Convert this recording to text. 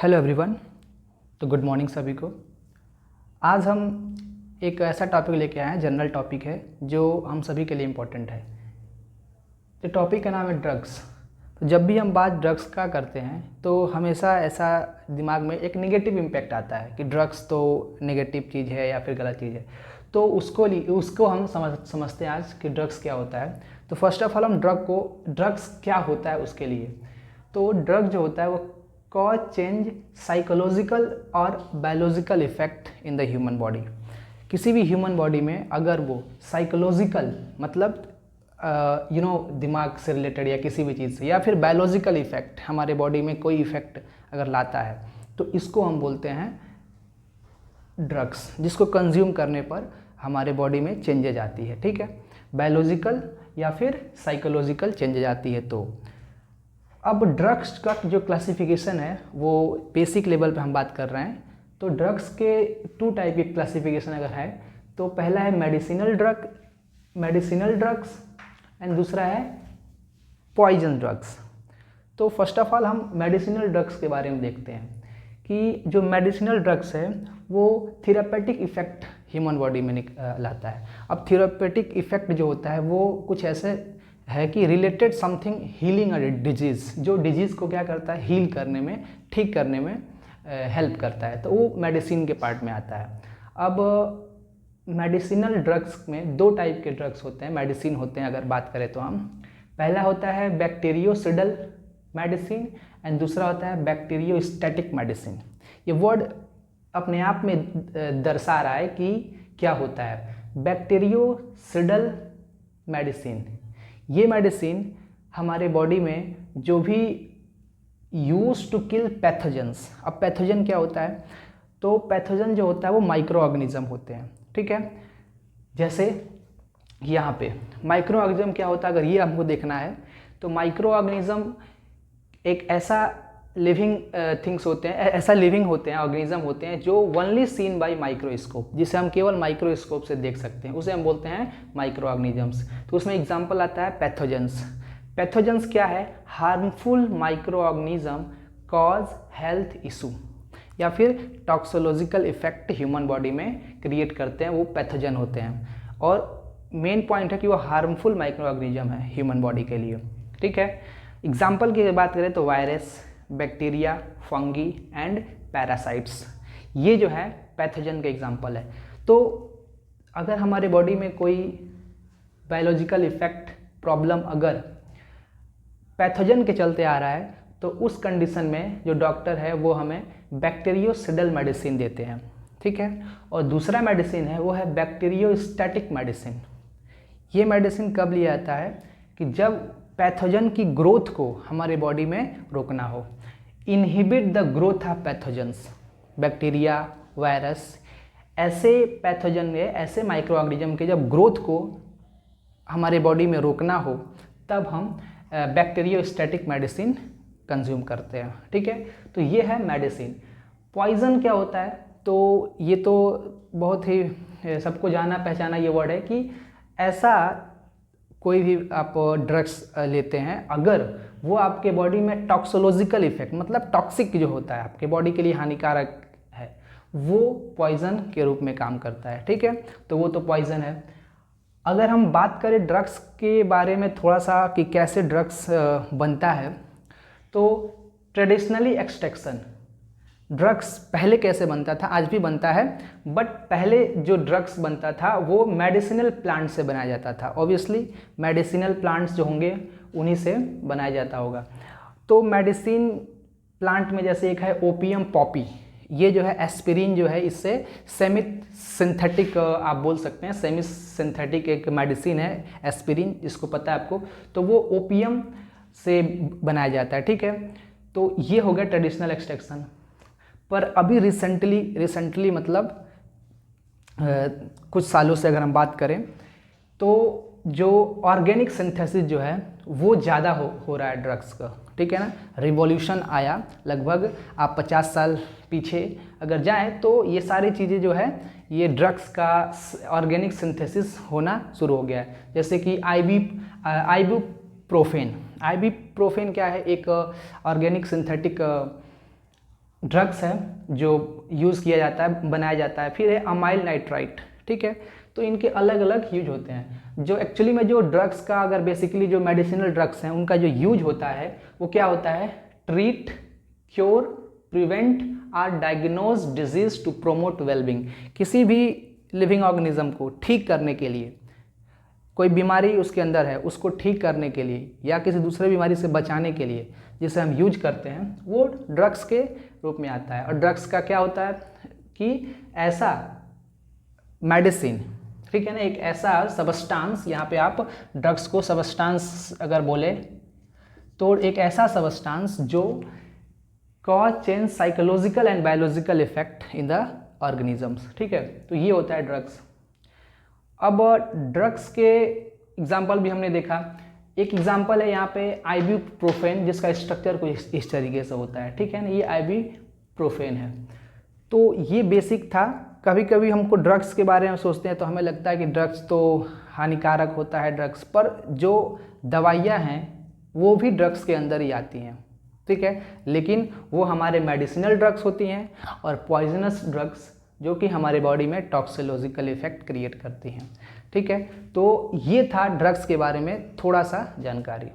Hello everyone. तो good morning सभी को। आज हम एक ऐसा टॉपिक लेके आए हैं, जनरल टॉपिक है जो हम सभी के लिए इम्पोर्टेंट है। जो टॉपिक का नाम है ड्रग्स। तो जब भी हम बात ड्रग्स का करते हैं तो हमेशा ऐसा दिमाग में एक नेगेटिव इम्पैक्ट आता है कि ड्रग्स तो नेगेटिव चीज़ है या फिर गलत चीज़ है। तो उसको हम समझते हैं आज कि ड्रग्स क्या होता है। तो फर्स्ट ऑफ ऑल हम ड्रग्स क्या होता है उसके लिए। तो ड्रग जो होता है वो कॉज चेंज साइकोलॉजिकल और biological effect in the human body. किसी भी ह्यूमन बॉडी में अगर वो साइकोलॉजिकल मतलब दिमाग से रिलेटेड या किसी भी चीज़ से, या फिर बायोलॉजिकल इफेक्ट हमारे बॉडी में कोई इफेक्ट अगर लाता है तो इसको हम बोलते हैं ड्रग्स, जिसको कंज्यूम करने पर हमारे बॉडी में चेंजेज आती है। ठीक है, बायोलॉजिकल या फिर साइकोलॉजिकल चेंजेज आती है। तो अब ड्रग्स का जो क्लासिफिकेशन है वो बेसिक लेवल पे हम बात कर रहे हैं। तो ड्रग्स के टू टाइप की क्लासिफिकेशन अगर है तो पहला है मेडिसिनल ड्रग्स एंड दूसरा है पॉइजन ड्रग्स। तो फर्स्ट ऑफ ऑल हम मेडिसिनल ड्रग्स के बारे में देखते हैं कि जो मेडिसिनल ड्रग्स है वो थेरापेटिक इफेक्ट ह्यूमन बॉडी में लाता है। अब थेरापेटिक इफेक्ट जो होता है वो कुछ ऐसे है कि related something healing a disease, जो डिजीज़ को क्या करता है, हील करने में, ठीक करने में हेल्प करता है। तो वो मेडिसिन के पार्ट में आता है। अब मेडिसिनल ड्रग्स में दो टाइप के ड्रग्स होते हैं, मेडिसिन होते हैं अगर बात करें तो हम। पहला होता है बैक्टीरियोसिडल मेडिसिन एंड दूसरा होता है बैक्टीरियोस्टैटिक मेडिसिन। ये वर्ड अपने आप में दर्शा रहा है कि क्या होता है। बैक्टीरियोसिडल मेडिसिन, ये मेडिसिन हमारे बॉडी में जो भी यूज टू किल पैथोजेंस। अब पैथोजन क्या होता है, तो पैथोजन जो होता है वो माइक्रो ऑर्गेनिज्म होते हैं। ठीक है, जैसे यहाँ पे माइक्रो ऑर्गेनिज्म क्या होता है, अगर ये हमको देखना है तो माइक्रो ऑर्गेनिज्म एक ऐसा लिविंग थिंग्स होते हैं, ऐसा लिविंग होते हैं, ऑर्गेनिज्म होते हैं जो ओनली सीन बाय माइक्रोस्कोप, जिसे हम केवल माइक्रोस्कोप से देख सकते हैं, उसे हम बोलते हैं माइक्रो ऑर्गेनिजम्स। तो उसमें एग्जांपल आता है पैथोजेंस। पैथोजेंस क्या है, harmful micro organism cause health issue या फिर टॉक्सोलॉजिकल इफेक्ट ह्यूमन बॉडी में क्रिएट करते हैं, वो पैथोजन होते हैं। और मेन पॉइंट है कि वो हार्मफुल माइक्रो ऑर्गेनिज्म है ह्यूमन बॉडी के लिए। ठीक है, एग्जाम्पल की बात करें तो virus, bacteria, fungi and parasites, ये जो है पैथोजन के एग्जाम्पल है। तो अगर हमारे बॉडी में कोई बायोलॉजिकल इफेक्ट प्रॉब्लम अगर पैथोजन के चलते आ रहा है तो उस कंडीशन में जो डॉक्टर है वो हमें बैक्टीरियोसिडल मेडिसिन देते हैं। ठीक है, और दूसरा मेडिसिन है वो है बैक्टीरियोस्टैटिक मेडिसिन। ये मेडिसिन कब लिया जाता है कि जब पैथोजन की ग्रोथ को हमारे बॉडी में रोकना हो, inhibit the growth of pathogens. Bacteria, virus, ऐसे पैथोजन में, ऐसे माइक्रो ऑर्गेनिज्म के जब ग्रोथ को हमारे बॉडी में रोकना हो तब हम बैक्टीरियोस्टैटिक मेडिसिन कंज्यूम करते हैं। ठीक है, तो ये है मेडिसिन। पॉइजन क्या होता है, तो ये तो बहुत ही सबको जाना पहचाना ये वर्ड है कि ऐसा कोई भी आप ड्रग्स लेते हैं अगर वो आपके बॉडी में टॉक्सोलॉजिकल इफेक्ट मतलब टॉक्सिक जो होता है, आपके बॉडी के लिए हानिकारक है, वो पॉइजन के रूप में काम करता है। ठीक है, तो वो तो पॉइजन है। अगर हम बात करें ड्रग्स के बारे में थोड़ा सा कि कैसे ड्रग्स बनता है, तो ट्रेडिशनली एक्सट्रैक्शन ड्रग्स पहले कैसे बनता था, आज भी बनता है, बट पहले जो ड्रग्स बनता था वो मेडिसिनल प्लांट से बनाया जाता था। ऑब्वियसली मेडिसिनल प्लांट्स जो होंगे उन्हीं से बनाया जाता होगा। तो मेडिसिन प्लांट में जैसे एक है ओपियम पॉपी, ये जो है एस्पिरिन जो है इससे सेमी सिंथेटिक आप बोल सकते हैं, सेमी सिंथेटिक एक मेडिसिन है एस्पिरिन, जिसको पता है आपको, तो वो ओपियम से बनाया जाता है। ठीक है, तो ये हो गया ट्रेडिशनल एक्सट्रैक्शन। पर अभी रिसेंटली मतलब कुछ सालों से अगर हम बात करें तो जो ऑर्गेनिक सिंथेसिस जो है वो ज़्यादा हो रहा है ड्रग्स का। ठीक है ना, रिवॉल्यूशन आया लगभग आप 50 साल पीछे अगर जाएं तो ये सारी चीज़ें जो है ये ड्रग्स का ऑर्गेनिक सिंथेसिस होना शुरू हो गया है। जैसे कि आइबुप्रोफेन क्या है, एक ऑर्गेनिक सिंथेटिक ड्रग्स है जो यूज़ किया जाता है, बनाया जाता है। फिर है अमाइल नाइट्राइट, ठीक है। तो इनके अलग अलग यूज होते हैं। जो एक्चुअली में जो ड्रग्स का, अगर बेसिकली जो मेडिसिनल ड्रग्स हैं उनका जो यूज होता है वो क्या होता है, ट्रीट, क्योर, प्रिवेंट और diagnose disease to promote wellbeing. किसी भी लिविंग ऑर्गेनिज्म को ठीक करने के लिए, कोई बीमारी उसके अंदर है उसको ठीक करने के लिए या किसी दूसरे बीमारी से बचाने के लिए जिसे हम यूज करते हैं, वो ड्रग्स के रूप में आता है। और ड्रग्स का क्या होता है कि ऐसा मेडिसिन, ठीक है ना, एक ऐसा सबस्टांस, यहाँ पे आप ड्रग्स को सबस्टांस अगर बोले तो एक ऐसा सबस्टांस जो cause change psychological and biological effect in the organisms, ठीक है। तो ये होता है ड्रग्स। अब ड्रग्स के एग्जाम्पल भी हमने देखा। एक एग्जाम्पल है यहाँ पे आइबुप्रोफेन, जिसका स्ट्रक्चर कुछ इस तरीके से होता है, ठीक है ना, ये आइबुप्रोफेन है। तो ये बेसिक था। कभी कभी हमको ड्रग्स के बारे में सोचते हैं तो हमें लगता है कि ड्रग्स तो हानिकारक होता है ड्रग्स, पर जो दवाइयाँ हैं वो भी ड्रग्स के अंदर ही आती हैं, ठीक है। लेकिन वो हमारे मेडिसिनल ड्रग्स होती हैं और पॉइजनस ड्रग्स जो कि हमारे बॉडी में टॉक्सिकोलॉजिकल इफेक्ट क्रिएट करती हैं, ठीक है। तो ये था ड्रग्स के बारे में थोड़ा सा जानकारी।